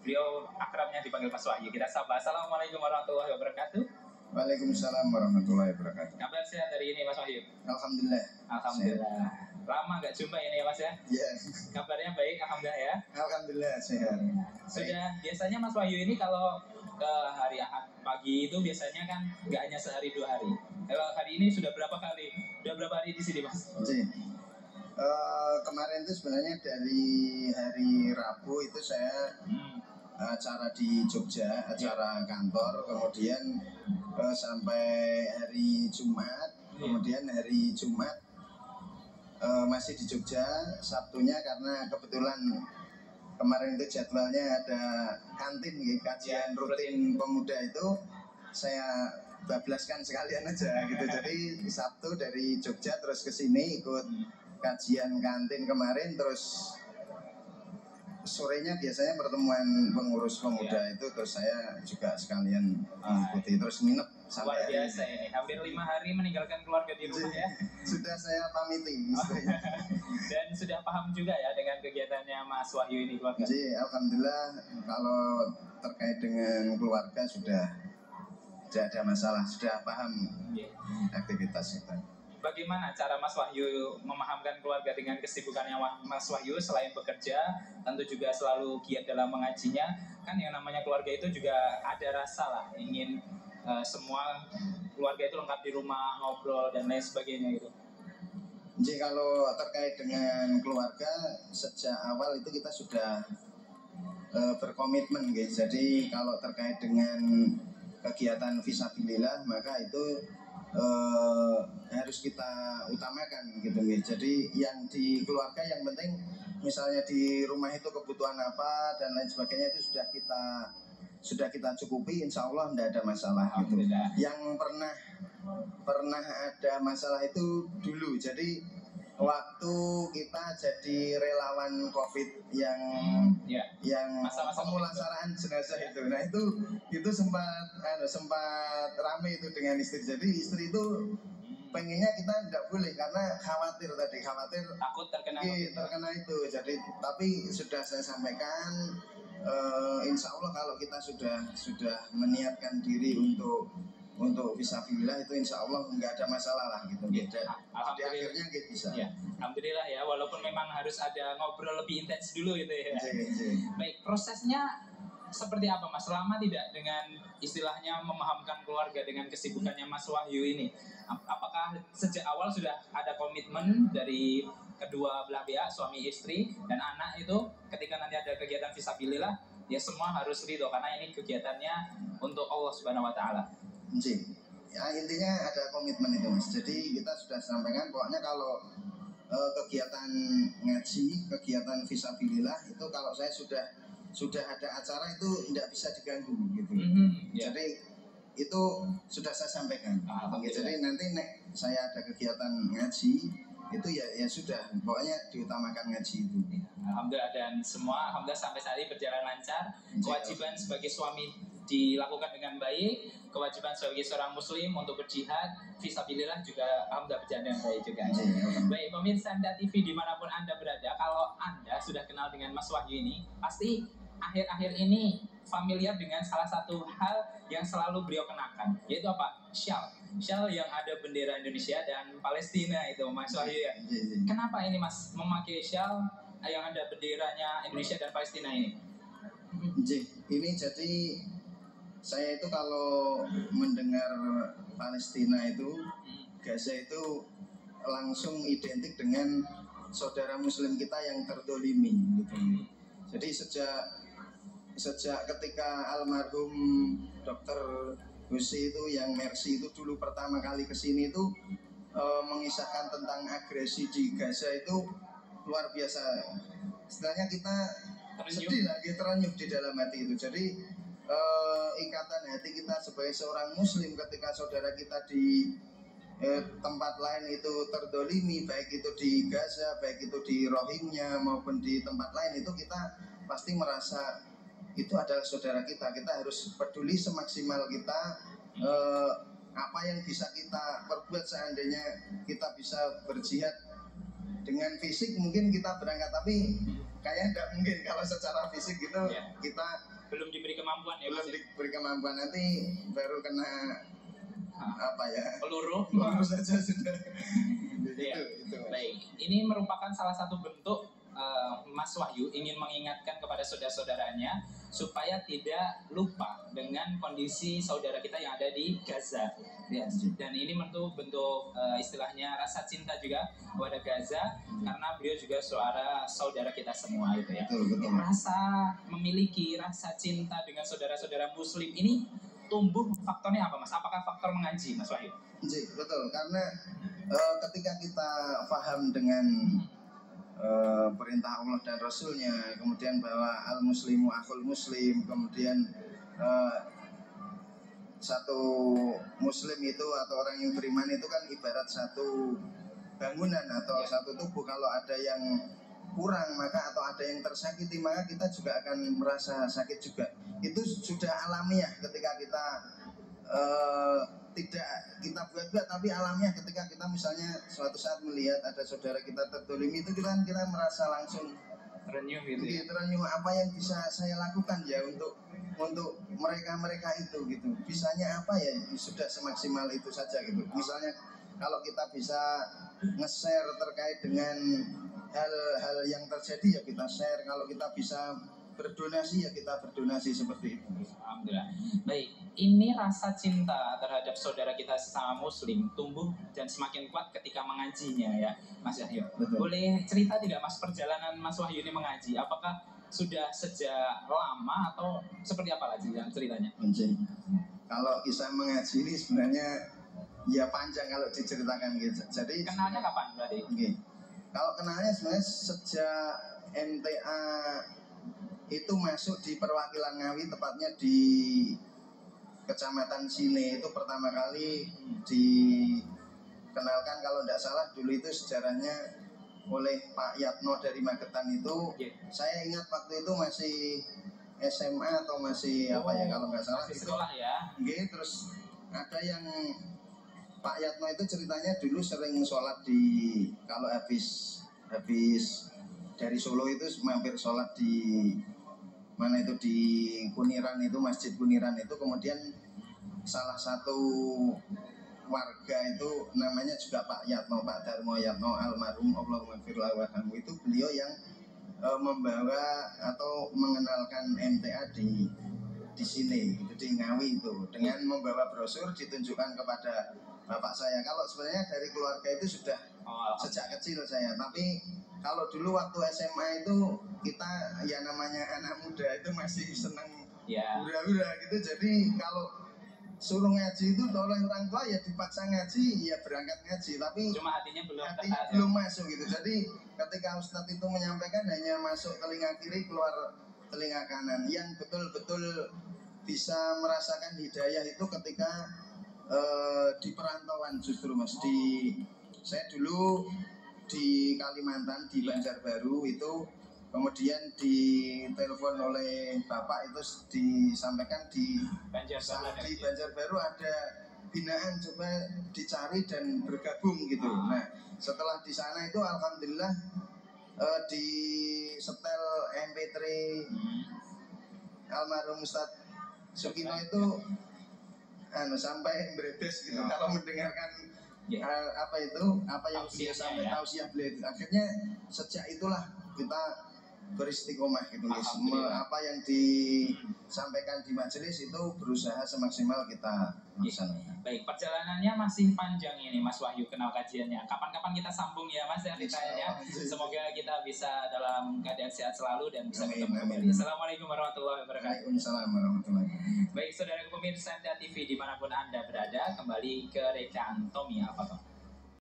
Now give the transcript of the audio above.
Beliau akrabnya dipanggil Mas Wahyu. Kita sapa. Assalamualaikum warahmatullahi wabarakatuh. Waalaikumsalam warahmatullahi wabarakatuh. Kabar sehat hari ini Mas Wahyu? Alhamdulillah. Alhamdulillah. Lama nggak jumpa ini ya Mas ya? Iya. Kabarnya baik, alhamdulillah ya. Alhamdulillah sehat. Sudah biasanya Mas Wahyu ini kalau ke hari Ahad pagi itu biasanya kan nggak hanya sehari 2 hari. Kalau hari ini sudah berapa kali? Sudah berapa hari di sini Mas? Kemarin itu sebenarnya dari hari Rabu itu saya acara di Jogja, acara kantor, kemudian sampai hari Jumat, kemudian hari Jumat masih di Jogja, Sabtunya karena kebetulan kemarin itu jadwalnya ada kantin, kajian rutin pemuda itu saya bablaskan sekalian aja gitu. Jadi Sabtu dari Jogja terus ke sini ikut kajian kantin kemarin, terus sorenya biasanya pertemuan pengurus pemuda itu, terus saya juga sekalian mengikuti, terus nginep sampai luar biasa ini, hampir 5 hari meninggalkan keluarga di rumah ya. Sudah saya pamiti dan sudah paham juga ya dengan kegiatannya Mas Wahyu ini keluarga. Jadi alhamdulillah kalau terkait dengan keluarga sudah tidak ada masalah, sudah paham aktivitas kita. Bagaimana cara Mas Wahyu memahamkan keluarga dengan kesibukannya Mas Wahyu selain bekerja, tentu juga selalu giat dalam mengajinya. Kan yang namanya keluarga itu juga ada rasa lah, ingin semua keluarga itu lengkap di rumah, ngobrol dan lain sebagainya gitu. Jadi kalau terkait dengan keluarga, sejak awal itu kita sudah berkomitmen guys. Jadi kalau terkait dengan kegiatan fisabilillah maka itu harus kita utamakan gitu guys. Jadi yang di keluarga yang penting misalnya di rumah itu kebutuhan apa dan lain sebagainya itu sudah kita cukupi, insya Allah tidak ada masalah gitu. Yang pernah ada masalah itu dulu, jadi waktu kita jadi relawan COVID yang pemulasaraan jenazah itu, nah itu sempat rame itu dengan istri. Jadi istri itu pengennya kita tidak boleh karena khawatir takut terkena itu. Jadi tapi sudah saya sampaikan, insya Allah kalau kita sudah meniatkan diri untuk fisabilillah itu insya Allah nggak ada masalah lah gitu. Di akhirnya kita bisa. Ya, alhamdulillah ya, walaupun memang harus ada ngobrol lebih intens dulu gitu ya. Baik, prosesnya seperti apa Mas? Selama tidak dengan istilahnya memahamkan keluarga dengan kesibukannya Mas Wahyu ini, apakah sejak awal sudah ada komitmen dari kedua belah pihak, suami istri dan anak itu, ketika nanti ada kegiatan fisabilillah ya semua harus ridho karena ini kegiatannya untuk Allah Subhanahu Wa Taala. Ya intinya ada komitmen itu Mas. Jadi kita sudah sampaikan pokoknya kalau kegiatan ngaji, kegiatan fisabilillah itu kalau saya sudah ada acara itu tidak bisa diganggu gitu. Jadi itu sudah saya sampaikan. Jadi nanti saya ada kegiatan ngaji itu ya sudah, pokoknya diutamakan ngaji itu. Alhamdulillah, dan semua alhamdulillah sampai saat ini berjalan lancar. Kewajiban sebagai suami dilakukan dengan baik, kewajiban sebagai seorang muslim untuk berjihad fisabilillah juga alhamdulillah berjalan dengan baik juga. Baik pemirsa Anda TV dimanapun Anda berada, kalau Anda sudah kenal dengan Mas Wahyu ini, pasti akhir-akhir ini familiar dengan salah satu hal yang selalu beliau kenakan, yaitu apa? Syal yang ada bendera Indonesia dan Palestina itu Mas Wahyu ya. Kenapa ini Mas memakai syal yang ada benderanya Indonesia dan Palestina ini? Ini jadi saya itu kalau mendengar Palestina itu, Gaza itu langsung identik dengan saudara muslim kita yang terdolimi gitu. Jadi sejak ketika almarhum Dr. Husi itu yang Mercy itu dulu pertama kali kesini itu mengisahkan tentang agresi di Gaza itu luar biasa. Istilahnya kita sedih lagi, terenyuh di dalam hati itu. Jadi ikatan hati kita sebagai seorang muslim ketika saudara kita di tempat lain itu terdolimi, baik itu di Gaza, baik itu di Rohingya maupun di tempat lain, itu kita pasti merasa itu adalah saudara kita. Kita harus peduli semaksimal kita, apa yang bisa kita perbuat. Seandainya kita bisa berjihad dengan fisik mungkin kita berangkat, tapi kayak tidak mungkin kalau secara fisik gitu kita belum diberi kemampuan ya, belum diberi kemampuan, nanti baru kena apa ya, peluru saja sudah. Itu. Baik, ini merupakan salah satu bentuk Mas Wahyu ingin mengingatkan kepada saudara-saudaranya supaya tidak lupa dengan kondisi saudara kita yang ada di Gaza. Dan ini bentuk istilahnya rasa cinta juga kepada Gaza, karena beliau juga saudara kita semua itu ya. Betul. Rasa memiliki rasa cinta dengan saudara-saudara Muslim ini tumbuh faktornya apa, Mas? Apakah faktor mengaji, Mas Wahyu? Betul, karena ketika kita paham dengan perintah Allah dan Rasulnya, kemudian bahwa al-muslimu akhul muslim, kemudian satu muslim itu atau orang yang beriman itu kan ibarat satu bangunan atau satu tubuh. Kalau ada yang kurang maka atau ada yang tersakiti, maka kita juga akan merasa sakit juga. Itu sudah alamiah ketika kita tidak kita buat-buat, tapi alamiah ketika kita misalnya suatu saat melihat ada saudara kita tertolimi, itu kita merasa langsung terenyuh gitu ya. Terenyuh, apa yang bisa saya lakukan ya untuk mereka itu gitu. Bisanya apa ya, sudah semaksimal itu saja gitu. Misalnya kalau kita bisa nge-share terkait dengan hal-hal yang terjadi ya kita share, kalau kita bisa berdonasi ya kita berdonasi, seperti itu. Alhamdulillah. Baik, ini rasa cinta terhadap saudara kita sesama muslim tumbuh dan semakin kuat ketika mengajinya ya, Mas Wahyu. Boleh cerita tidak, Mas, perjalanan Mas Wahyu ini mengaji? Apakah sudah sejak lama atau seperti apa lagi ceritanya? Kalau kisah mengaji ini sebenarnya ya panjang kalau diceritakan gitu. Jadi kenalnya kapan berarti? Kalau kenalnya sebenarnya sejak MTA itu masuk di perwakilan Ngawi, tepatnya di Kecamatan Sine. Itu pertama kali dikenalkan, kalau tidak salah dulu itu sejarahnya oleh Pak Yatno dari Magetan itu. Saya ingat waktu itu masih SMA atau masih apa ya, kalau nggak salah masih sekolah ya. Terus ada yang Pak Yatno itu ceritanya dulu sering sholat di, kalau habis dari Solo itu mampir sholat di mana itu, di Kuniran itu, Masjid Kuniran itu. Kemudian salah satu warga itu namanya juga Pak Yatno, Pak Darmo Yatno almarhum, Allahumma gfir lahu warhamhu, itu beliau yang membawa atau mengenalkan MTA di sini, itu di Ngawi itu, dengan membawa brosur ditunjukkan kepada bapak saya. Kalau sebenarnya dari keluarga itu sudah sejak kecil saya, tapi kalau dulu waktu SMA itu kita ya namanya anak muda itu masih senang hura-hura gitu. Jadi kalau suruh ngaji itu oleh orang tua ya dipaksa ngaji, ya berangkat ngaji, tapi cuma hatinya belum masuk gitu. Jadi ketika Ustadz itu menyampaikan hanya masuk telinga kiri, keluar telinga kanan. Yang betul-betul bisa merasakan hidayah itu ketika di perantauan justru, Mas. Saya dulu di Kalimantan, di Banjarbaru itu, kemudian ditelepon oleh bapak itu disampaikan di Banjarbaru ada binaan, coba dicari dan bergabung gitu. Nah, setelah di sana itu alhamdulillah di setel MP3 almarhum Ustadz Sukino itu sampai beredes gitu kalau mendengarkan apa yang beliau sampai tausiah beliau. Akhirnya sejak itulah kita beristiqomah gitu, apa yang disampaikan di majelis itu berusaha semaksimal kita laksanakan. Baik, perjalanannya masih panjang ini, Mas Wahyu, kenal kajiannya. Kapan-kapan kita sambung ya, Mas, ceritanya. Semoga kita bisa dalam keadaan sehat selalu dan bisa bertemu kembali. Assalamualaikum warahmatullahi wabarakatuh. Waalaikumsalam warahmatullahi wabarakatuh. Baik, saudara pemirsa MTA TV dimanapun Anda berada, kembali ke rekan Tommy Alfaton.